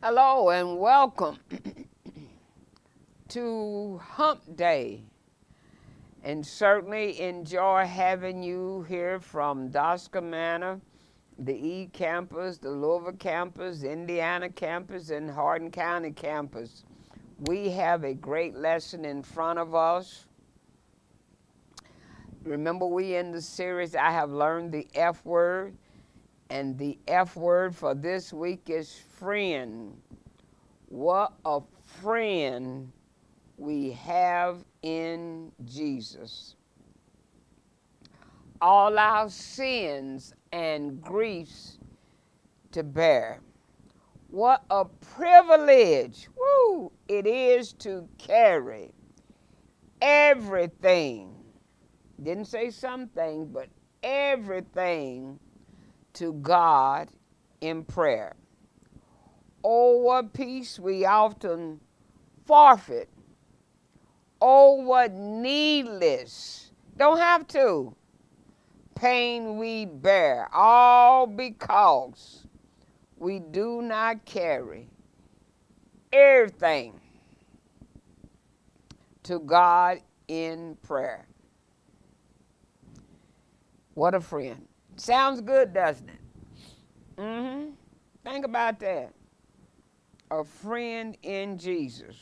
Hello and welcome to Hump Day. And certainly enjoy having you here from Dosca Manor, the E campus, the Louisville campus, Indiana campus, and Hardin County campus. We have a great lesson in front of us. Remember, we in the series, I have learned the F word, and the F word for this week is friend. What a friend we have in Jesus. All our sins and griefs to bear. What a privilege, it is to carry everything. Didn't say something, but everything to God in prayer. Oh, what peace we often forfeit. Oh, what needless, don't have to, pain we bear, all because we do not carry everything to God in prayer. What a friend. Sounds good, doesn't it? Think about that. A friend in Jesus.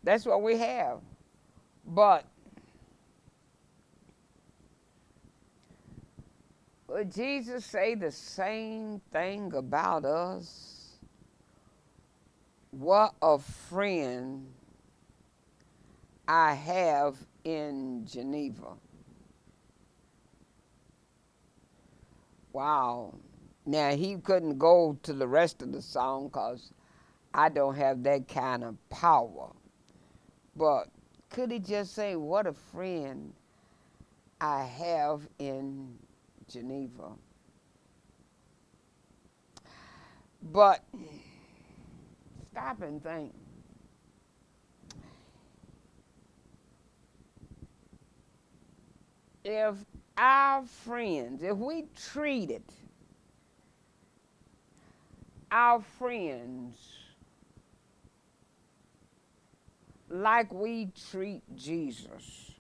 That's what we have. But would Jesus say the same thing about us? What a friend I have in Geneva. Wow. Now, he couldn't go to the rest of the song because I don't have that kind of power. But could he just say, what a friend I have in Geneva? But stop and think. If our friends, if we treated our friends like we treat Jesus,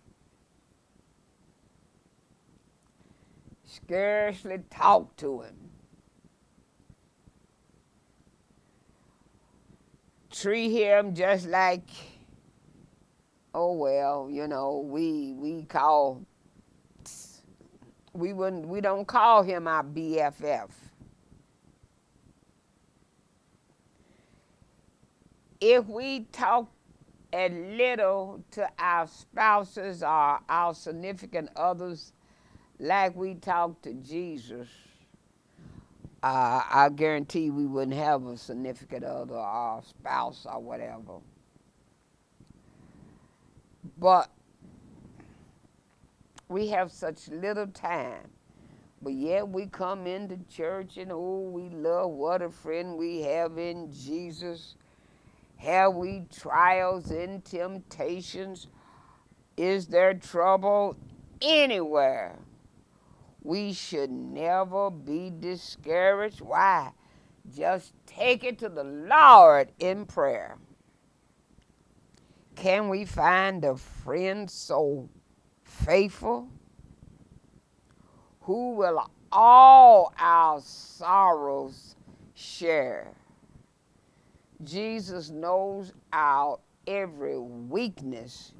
scarcely talk to him, treat him just like, oh well, we don't call him our BFF. If we talk a little to our spouses or our significant others like we talk to Jesus, I guarantee we wouldn't have a significant other or a spouse or whatever. But we have such little time. But yet we come into church and we love what a friend we have in Jesus. Have we trials and temptations? Is there trouble anywhere? We should never be discouraged. Why? Just take it to the Lord in prayer. Can we find a friend so faithful who will all our sorrows share? Jesus knows our every weakness.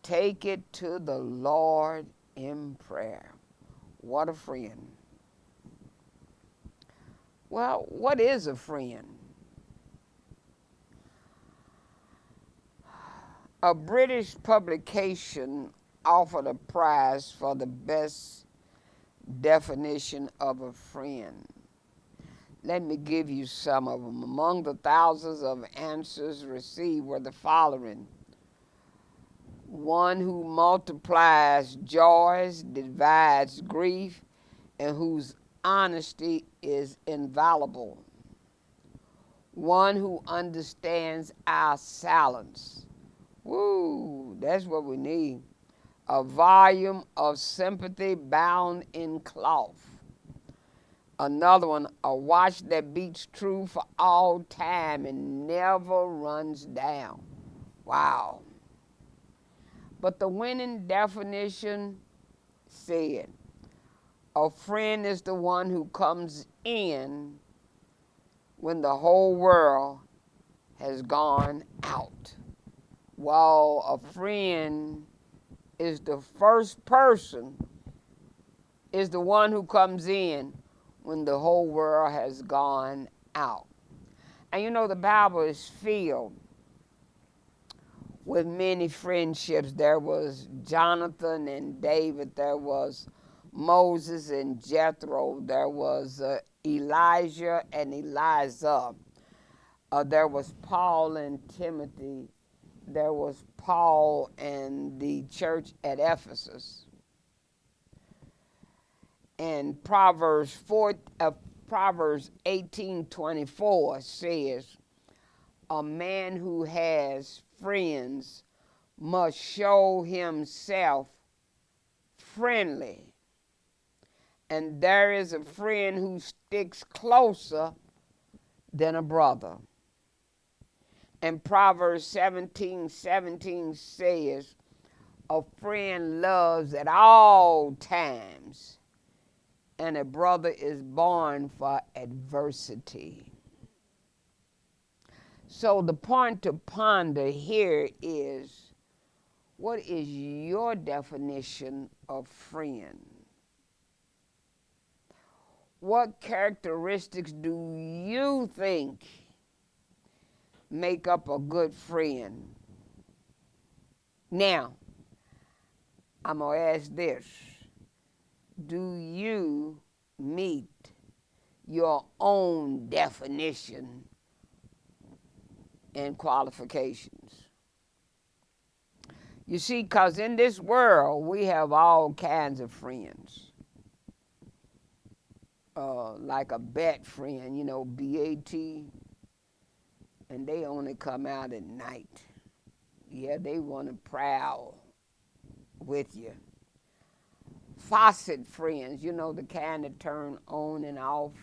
Take it to the Lord in prayer. What a friend. Well, what is a friend? A British publication offered a prize for the best definition of a friend. Let me give you some of them. Among the thousands of answers received were the following: one who multiplies joys, divides grief, and whose honesty is invaluable. One who understands our silence. Woo, that's what we need. A volume of sympathy bound in cloth. Another one, a watch that beats true for all time and never runs down. Wow. But the winning definition said, a friend is the one who comes in when the whole world has gone out. While a friend is the first person, is the one who comes in when the whole world has gone out. And you know, the Bible is filled with many friendships. There was Jonathan and David, there was Moses and Jethro, there was Elijah and Eliza, there was Paul and Timothy, there was Paul and the church at Ephesus. And Proverbs 18:24 says, a man who has friends must show himself friendly. And there is a friend who sticks closer than a brother. And Proverbs 17:17 says, a friend loves at all times, and a brother is born for adversity. So the point to ponder here is, what is your definition of friend? What characteristics do you think make up a good friend? Now, I'm going to ask this. Do you meet your own definition and qualifications? You see, because in this world, we have all kinds of friends. Like a bat friend, you know, B-A-T, and they only come out at night. Yeah, they want to prowl with you. Faucet friends, you know, the kind that turn on and off.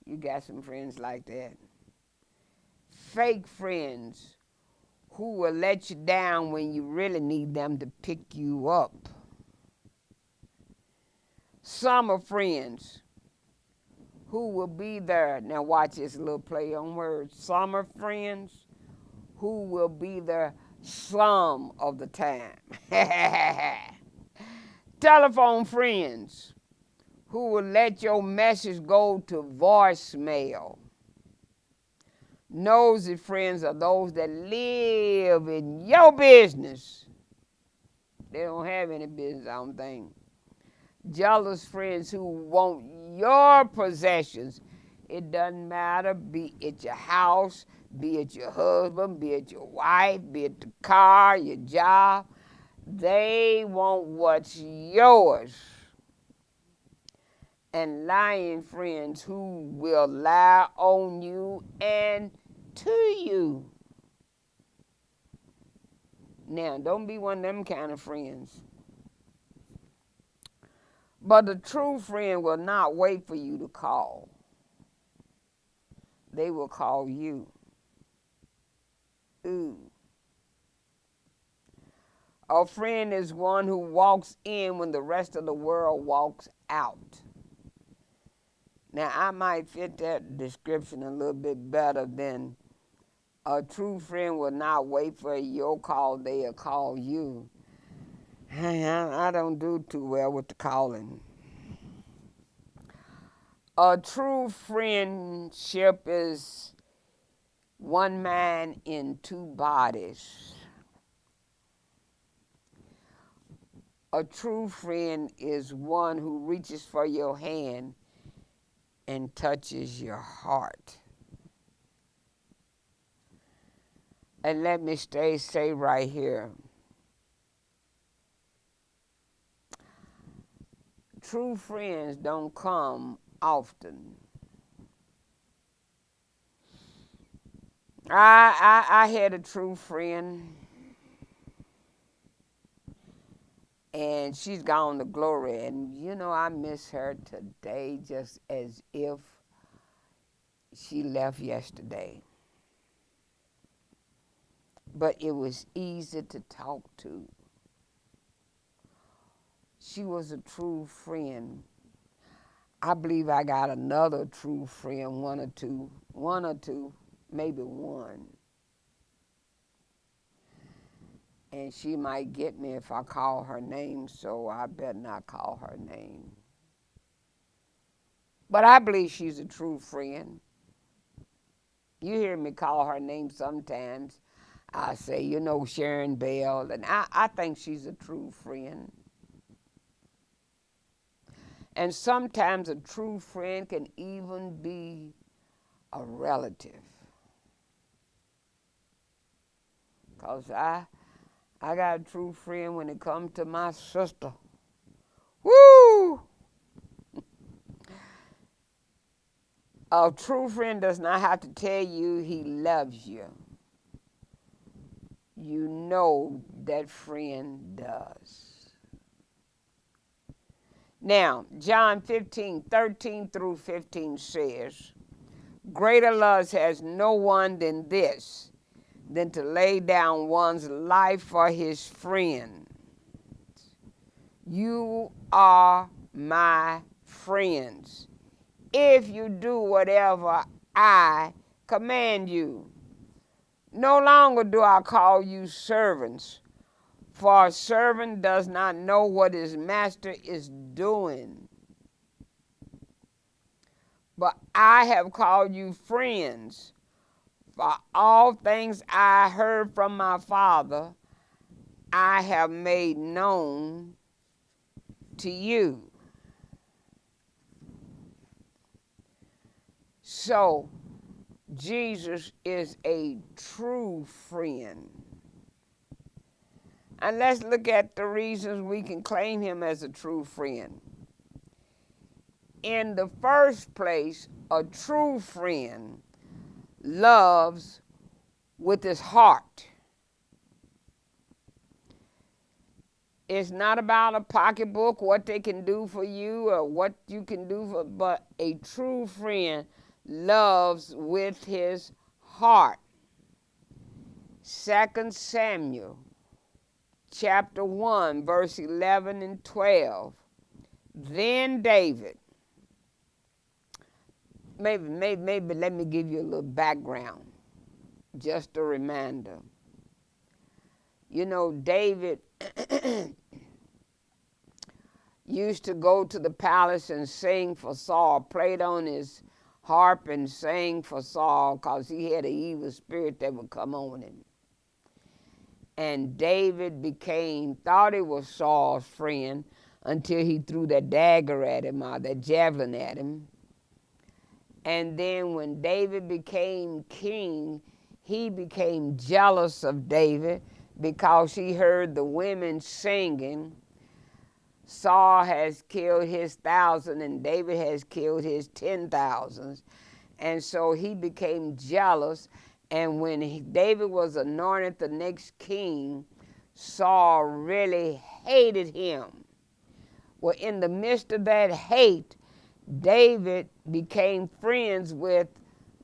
You got some friends like that. Fake friends who will let you down when you really need them to pick you up. Summer friends who will be there. Now watch this little play on words. Summer friends who will be there some of the time. Telephone friends who will let your message go to voicemail. Nosy friends are those that live in your business. They don't have any business, I don't think. Jealous friends who want your possessions. It doesn't matter, be it your house, be it your husband, be it your wife, be it the car, your job. They want what's yours. And lying friends who will lie on you and to you. Now, don't be one of them kind of friends. But the true friend will not wait for you to call. They will call you. Ooh. A friend is one who walks in when the rest of the world walks out. Now, I might fit that description a little bit better than a true friend will not wait for your call, they'll call you. I don't do too well with the calling. A true friendship is one man in two bodies. A true friend is one who reaches for your hand and touches your heart. And let me say right here, true friends don't come often. I had a true friend, And she's gone to glory. And you know, I miss her today just as if she left yesterday. But it was easy to talk to. She was a true friend. I believe I got another true friend, one or two, maybe one. And she might get me if I call her name, so I better not call her name. But I believe she's a true friend. You hear me call her name sometimes. I say, you know, Sharon Bell, and I think she's a true friend. And sometimes a true friend can even be a relative. Because I got a true friend when it comes to my sister. Woo! A true friend does not have to tell you he loves you. You know that friend does. Now, John 15:13-15 says, greater love has no one than this, than to lay down one's life for his friend. You are my friends if you do whatever I command you. No longer do I call you servants, for a servant does not know what his master is doing. But I have called you friends, for all things I heard from my Father, I have made known to you. So, Jesus is a true friend. And let's look at the reasons we can claim him as a true friend. In the first place, a true friend loves with his heart. It's not about a pocketbook, what they can do for you or what you can do for, but a true friend loves with his heart. 2 Samuel chapter 1, verse 11 and 12. Then David, maybe let me give you a little background, just a reminder. You know, David used to go to the palace and sing for Saul, played on his harp and sang for Saul because he had an evil spirit that would come on him. And David thought he was Saul's friend until he threw that dagger at him or that javelin at him. And then when David became king, he became jealous of David because he heard the women singing, Saul has killed his 1,000 and David has killed his 10,000s. And so he became jealous. And when David was anointed the next king, Saul really hated him. Well, in the midst of that hate, David became friends with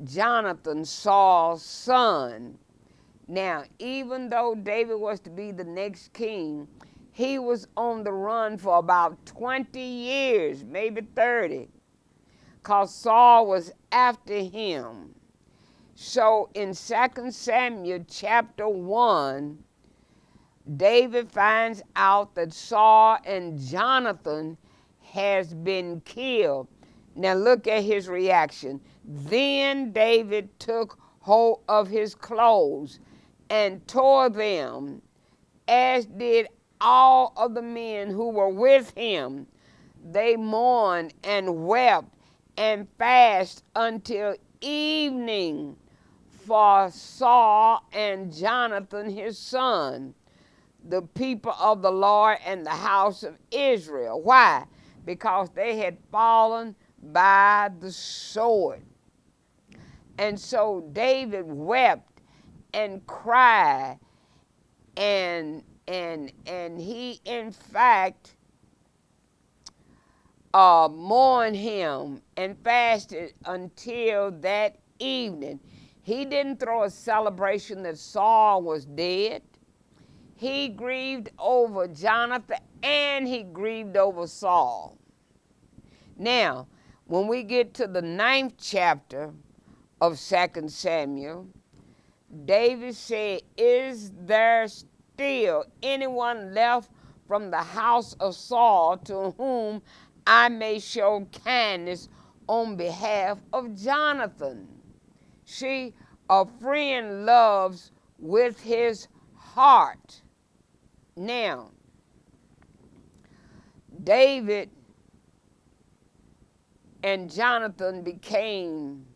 Jonathan, Saul's son. Now, even though David was to be the next king, he was on the run for about 20 years, maybe 30, because Saul was after him. So in 2 Samuel chapter 1, David finds out that Saul and Jonathan has been killed. Now look at his reaction. Then David took hold of his clothes and tore them, as did all of the men who were with him. They mourned and wept and fasted until evening for Saul and Jonathan his son, the people of the Lord and the house of Israel. Why? Because they had fallen by the sword. And so David wept and cried and and he in fact mourned him and fasted until that evening. He didn't throw a celebration that Saul was dead. He grieved over Jonathan and he grieved over Saul. Now, when we get to the 9th chapter of 2 Samuel, David said, "Is there still anyone left from the house of Saul to whom I may show kindness on behalf of Jonathan?" See, a friend loves with his heart. Now, David and Jonathan became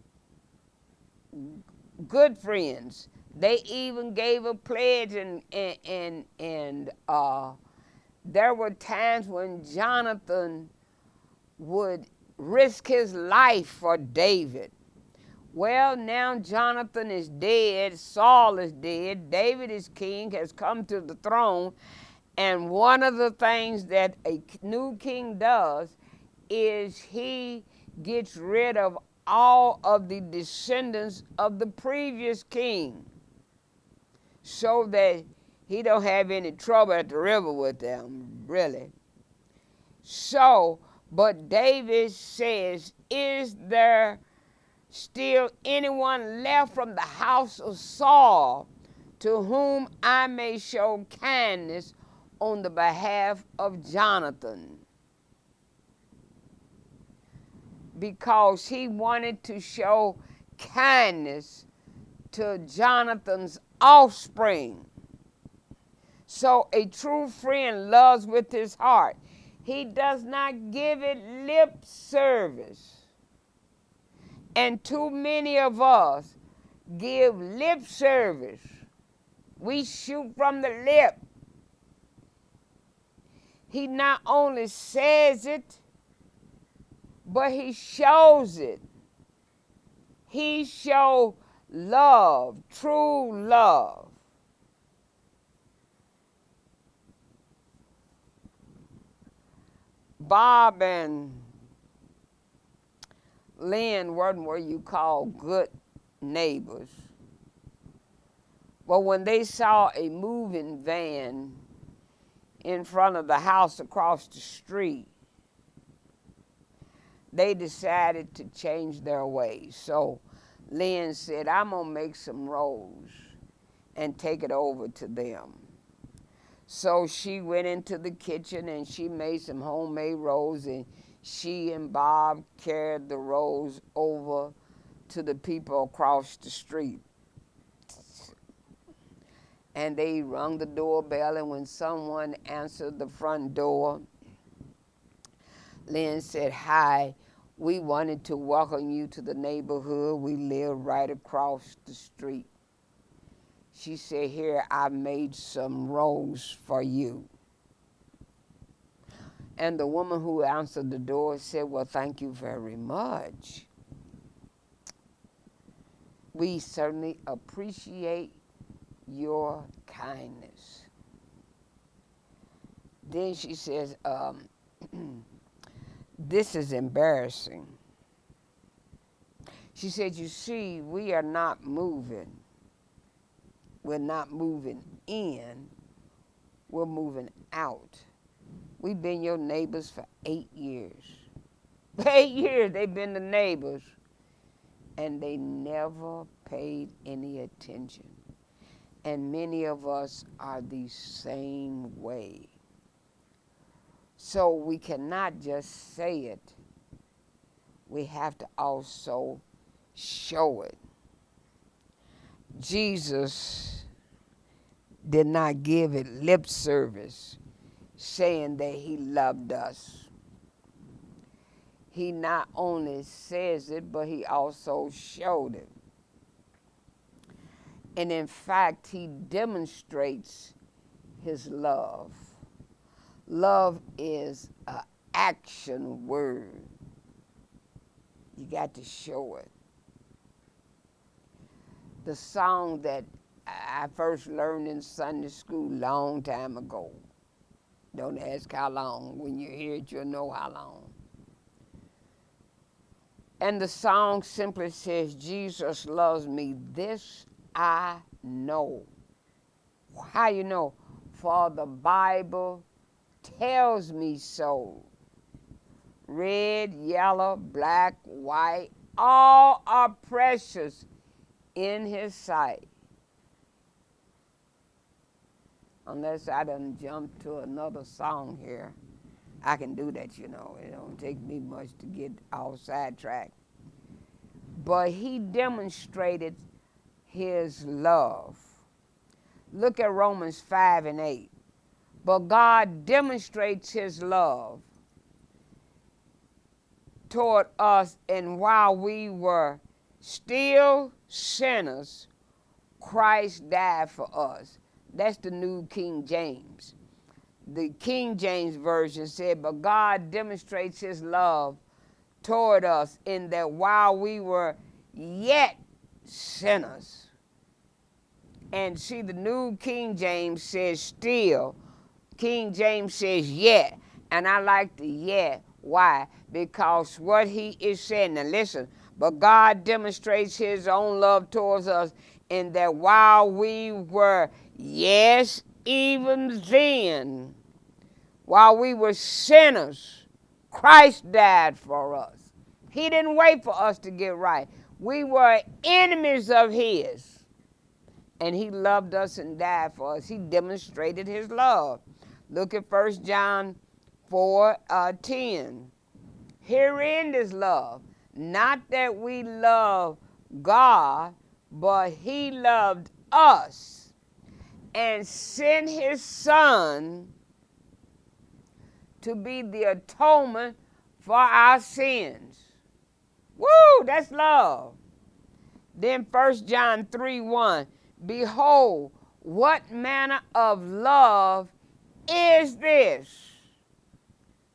good friends. They even gave a pledge, and there were times when Jonathan would risk his life for David. Well, now Jonathan is dead, Saul is dead, David is king, has come to the throne, and one of the things that a new king does is he gets rid of all of the descendants of the previous king so that he don't have any trouble at the river with them, really. So, but David says, "Is there still anyone left from the house of Saul to whom I may show kindness on the behalf of Jonathan?" Because he wanted to show kindness to Jonathan's offspring. So a true friend loves with his heart. He does not give it lip service. And too many of us give lip service. We shoot from the lip. He not only says it, but he shows it. He shows love, true love. Bob and Lynn weren't what you call good neighbors. But when they saw a moving van in front of the house across the street, they decided to change their ways. So Lynn said, "I'm going to make some rolls and take it over to them." So she went into the kitchen and she made some homemade rolls, and she and Bob carried the rolls over to the people across the street. And they rung the doorbell, and when someone answered the front door, Lynn said, "Hi, we wanted to welcome you to the neighborhood. We live right across the street." She said, "Here, I made some rolls for you." And the woman who answered the door said, "Well, thank you very much. We certainly appreciate your kindness." Then she says, "This is embarrassing." She said, "You see, we are not moving. We're not moving in, we're moving out. We've been your neighbors for 8 years. 8 years they've been the neighbors, and they never paid any attention. And many of us are the same way. So we cannot just say it. We have to also show it." Jesus did not give it lip service, saying that he loved us. He not only says it, but he also showed it. And in fact, he demonstrates his love. Love is an action word. You got to show it. The song that I first learned in Sunday school long time ago. Don't ask how long. When you hear it, you'll know how long. And the song simply says, Jesus loves me, this I know. How you know? For the Bible tells me so. Red, yellow, black, white, all are precious in his sight. Unless I done jump to another song here. I can do that, you know. It don't take me much to get all sidetracked. But he demonstrated his love. Look at Romans 5 and 8. But God demonstrates his love toward us, and while we were still sinners, Christ died for us. That's the New King James. The King James Version said, but God demonstrates his love toward us in that while we were yet sinners. And see, the New King James says still. King James says yet. And I like the yet. Why? Because what he is saying, now listen, but God demonstrates his own love towards us in that while we were, yes, even then, while we were sinners, Christ died for us. He didn't wait for us to get right. We were enemies of his, and he loved us and died for us. He demonstrated his love. Look at 1 John 4:10. Herein is love, not that we love God, but he loved us and sent his son to be the atonement for our sins. Woo, that's love. Then 1 John 3:1. Behold, what manner of love is this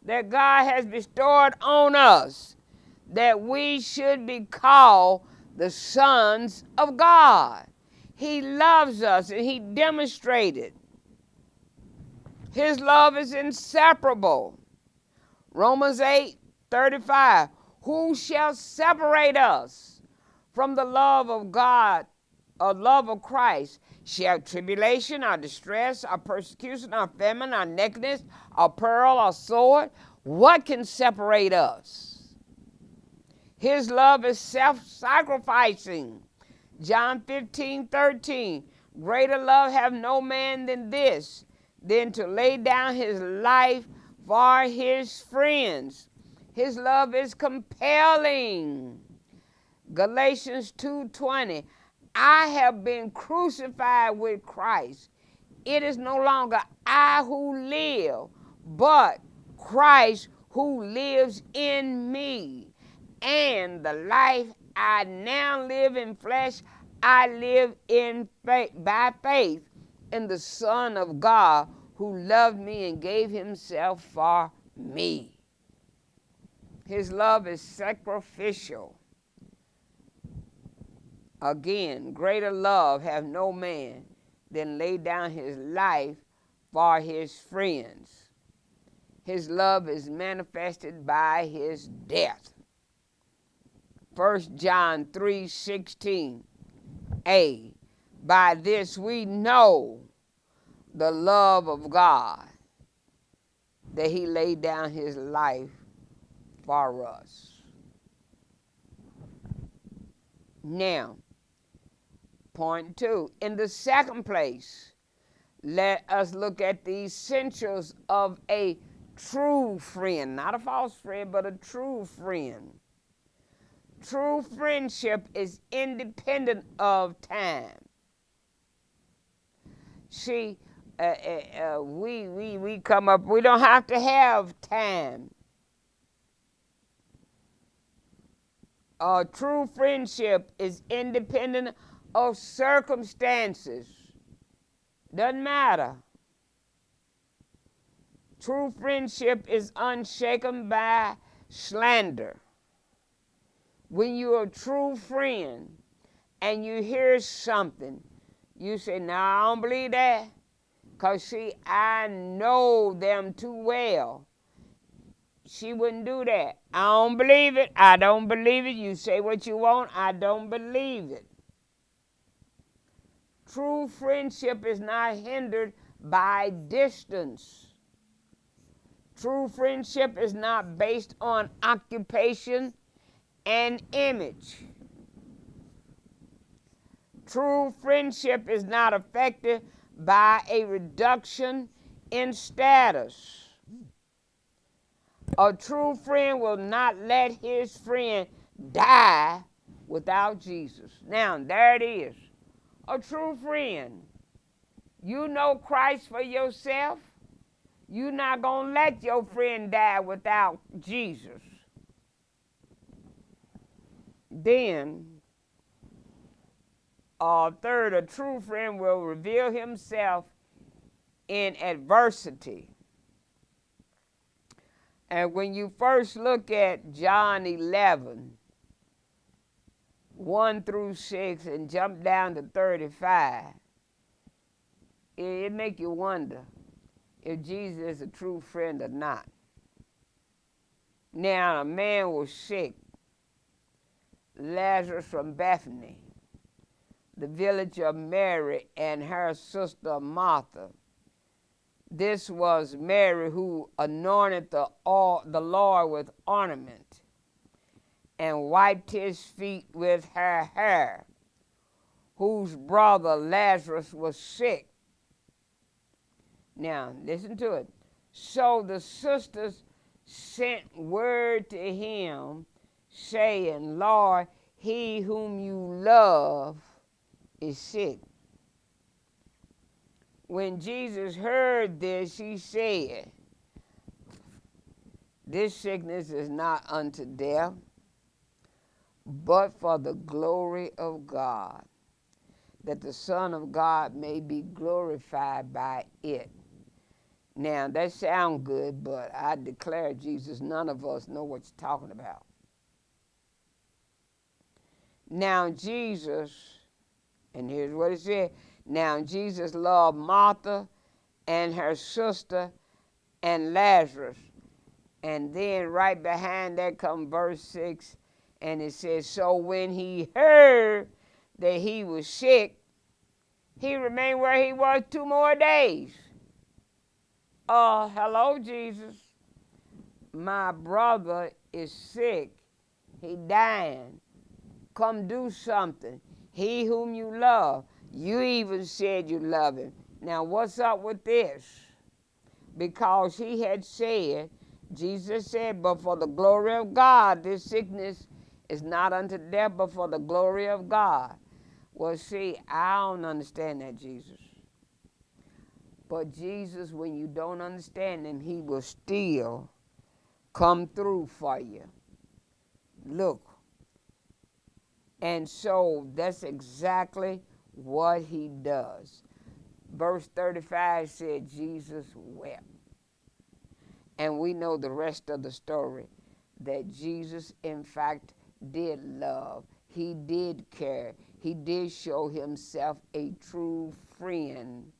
that God has bestowed on us, that we should be called the sons of God. He loves us, and he demonstrated. His love is inseparable. Romans 8:35. Who shall separate us from the love of God, or love of Christ? Shall tribulation, or distress, or persecution, or famine, or nakedness, or peril, or sword? What can separate us? His love is self-sacrificing. John 15:13. Greater love have no man than this, than to lay down his life for his friends. His love is compelling. Galatians 2:20. I have been crucified with Christ. It is no longer I who live, but Christ who lives in me. And the life I now live in flesh, I live in faith, by faith in the Son of God who loved me and gave himself for me. His love is sacrificial. Again, greater love have no man than lay down his life for his friends. His love is manifested by his death. 1 John 3:16. A. By this we know the love of God, that he laid down his life for us. Now, point 2. In the second place, let us look at the essentials of a true friend. Not a false friend, but a true friend. True friendship is independent of time. See, we come up, we don't have to have time. True friendship is independent of circumstances. Doesn't matter. True friendship is unshaken by slander. When you're a true friend and you hear something, You say, no, I don't believe that. Because, see, I know them too well. She wouldn't do that. I don't believe it. I don't believe it. You say what you want. I don't believe it. True friendship is not hindered by distance. True friendship is not based on occupation and image. True friendship is not affected by a reduction in status. A true friend will not let his friend die without Jesus. Now, there it is. A true friend. You know Christ for yourself. You're not going to let your friend die without Jesus. Then, third, a true friend will reveal himself in adversity. And when you first look at John 11, 1 through 6, and jump down to 35, it make you wonder if Jesus is a true friend or not. Now, a man was sick, Lazarus from Bethany, the village of Mary and her sister Martha. This was Mary who anointed the Lord with ornament and wiped his feet with her hair, whose brother Lazarus was sick. Now, listen to it. So the sisters sent word to him, saying, Lord, he whom you love is sick. When Jesus heard this, he said, this sickness is not unto death, but for the glory of God, that the Son of God may be glorified by it. Now, that sounds good, but I declare, Jesus, none of us know what you're talking about. Now, Jesus, and here's what it said, now Jesus loved Martha and her sister and Lazarus. And then right behind that comes verse 6, and it says, so when he heard that he was sick, he remained where he was 2 more days. Hello, Jesus. My brother is sick. He dying. Come do something. He whom you love. You even said you love him. Now, what's up with this? Because he had said, Jesus said, but for the glory of God, this sickness is not unto death, but for the glory of God. Well, see, I don't understand that, Jesus. But Jesus, when you don't understand him, he will still come through for you. Look. And so that's exactly what he does. Verse 35 said Jesus wept. And we know the rest of the story, that Jesus, in fact, did love. He did care. He did show himself a true friend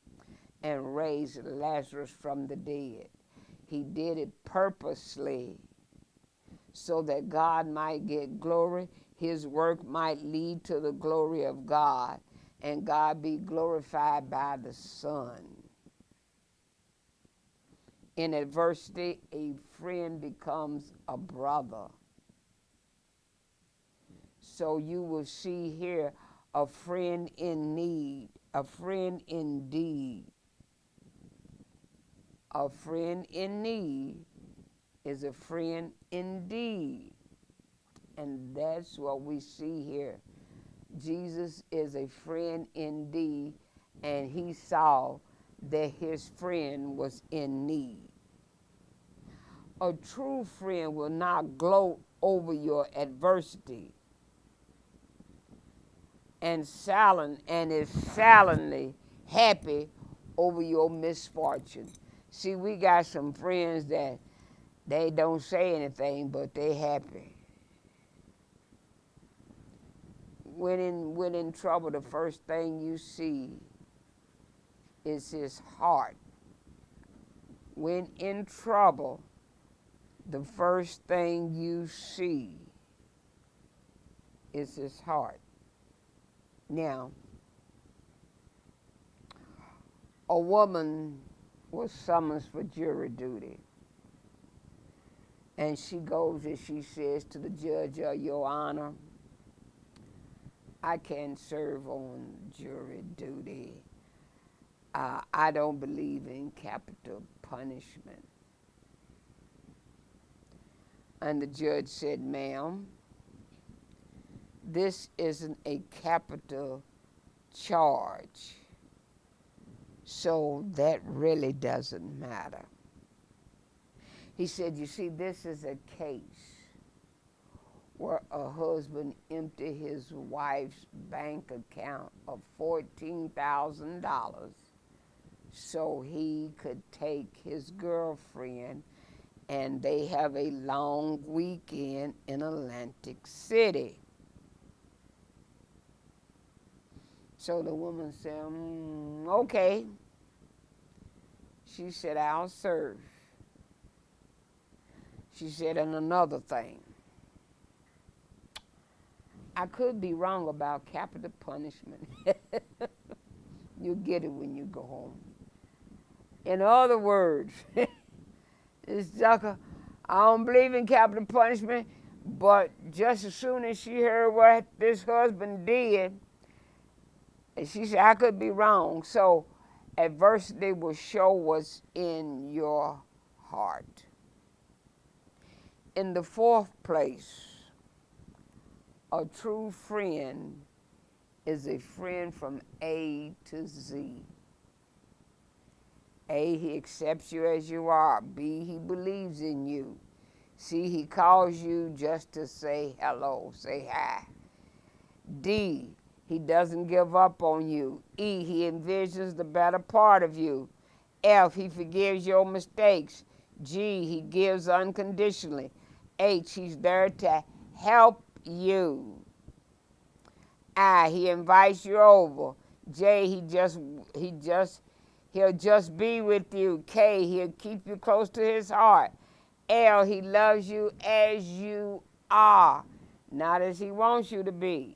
and raised Lazarus from the dead. He did it purposely so that God might get glory. His work might lead to the glory of God, and God be glorified by the Son. In adversity, a friend becomes a brother. So you will see here a friend in need, a friend indeed. A friend in need is a friend indeed. And that's what we see here. Jesus is a friend indeed, and he saw that his friend was in need. A true friend will not gloat over your adversity and is silently happy over your misfortune. See, we got some friends that they don't say anything, but they happy. When in trouble, the first thing you see is his heart. When in trouble, the first thing you see is his heart. Now, a woman was summoned for jury duty. And she goes and she says to the judge, Your Honor, I can't serve on jury duty. I don't believe in capital punishment. And the judge said, Ma'am, this isn't a capital charge, so that really doesn't matter. He said, you see, this is a case where a husband emptied his wife's bank account of $14,000 so he could take his girlfriend and they have a long weekend in Atlantic City. So the woman said, okay. She said, I'll serve. She said, and another thing, I could be wrong about capital punishment. You'll get it when you go home. In other words, it's like I don't believe in capital punishment, but just as soon as she heard what this husband did, and she said, I could be wrong. So adversity will show what's in your heart. In the fourth place, a true friend is a friend from A to Z. A, he accepts you as you are. B, he believes in you. C, he calls you just to say hello, say hi. D, he doesn't give up on you. E, he envisions the better part of you. F, he forgives your mistakes. G, he gives unconditionally. H, he's there to help you. I, he invites you over. J, he'll just be with you. K, he'll keep you close to his heart. L, he loves you as you are, not as he wants you to be.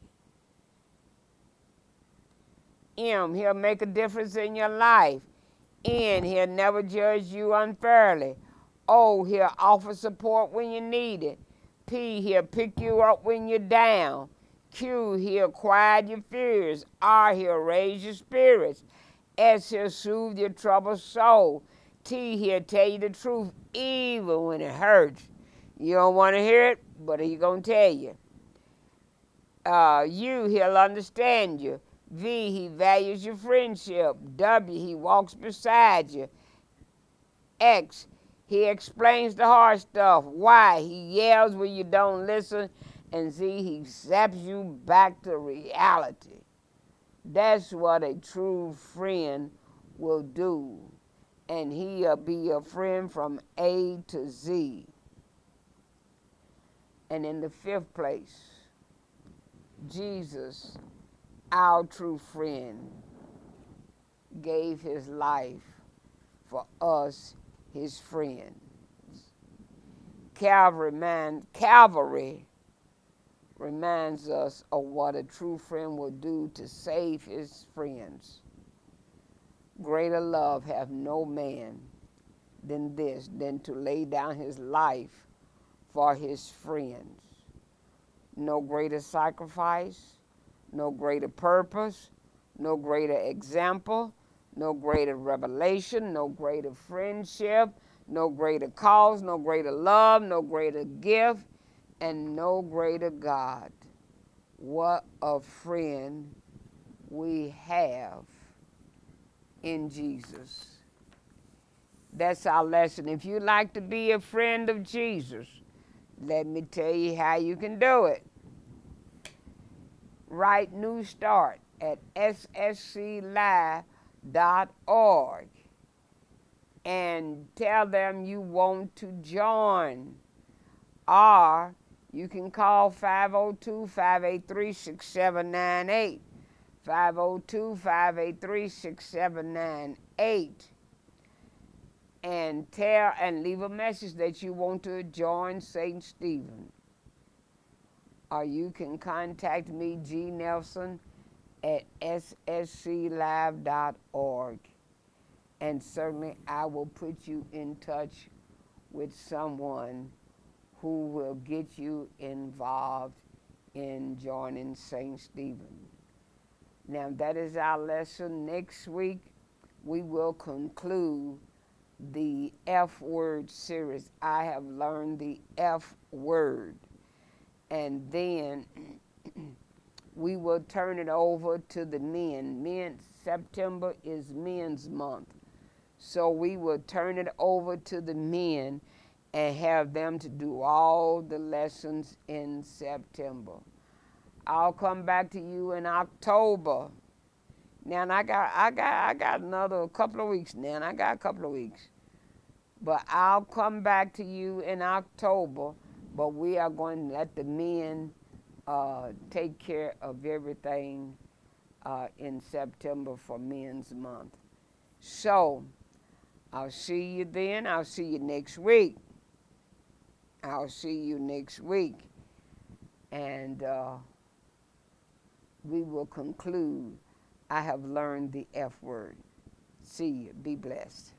M, he'll make a difference in your life. N, he'll never judge you unfairly. O, he'll offer support when you need it. P, he'll pick you up when you're down. Q, he'll quiet your fears. R, he'll raise your spirits. S, he'll soothe your troubled soul. T, he'll tell you the truth even when it hurts. You don't want to hear it, but he's going to tell you. U, he'll understand you. V, he values your friendship. W, he walks beside you. X, he explains the hard stuff. Y, he yells when you don't listen. And Z, he zaps you back to reality. That's what a true friend will do. And he'll be a friend from A to Z. And in the fifth place, Jesus, our true friend, gave his life for us, his friends. Calvary reminds us of what a true friend will do to save his friends. Greater love hath no man than this, than to lay down his life for his friends. No greater sacrifice, no greater purpose, no greater example, no greater revelation, no greater friendship, no greater cause, no greater love, no greater gift, and no greater God. What a friend we have in Jesus. That's our lesson. If you like to be a friend of Jesus, let me tell you how you can do it. Write New Start at ssclive.org and tell them you want to join. Or you can call 502-583-6798. 502-583-6798. And tell and leave a message that you want to join St. Stephen. Or you can contact me, G. Nelson, at ssclive.org. And certainly I will put you in touch with someone who will get you involved in joining St. Stephen. Now, that is our lesson. Next week, we will conclude the F word series. I have learned the F word. And then we will turn it over to the men. September is men's month. So we will turn it over to the men and have them to do all the lessons in September. I'll come back to you in October. Now I got another couple of weeks now. I got a couple of weeks. But I'll come back to you in October. But we are going to let the men take care of everything in September for Men's Month. So I'll see you then. I'll see you next week. I'll see you next week. And we will conclude. I have learned the F word. See you. Be blessed.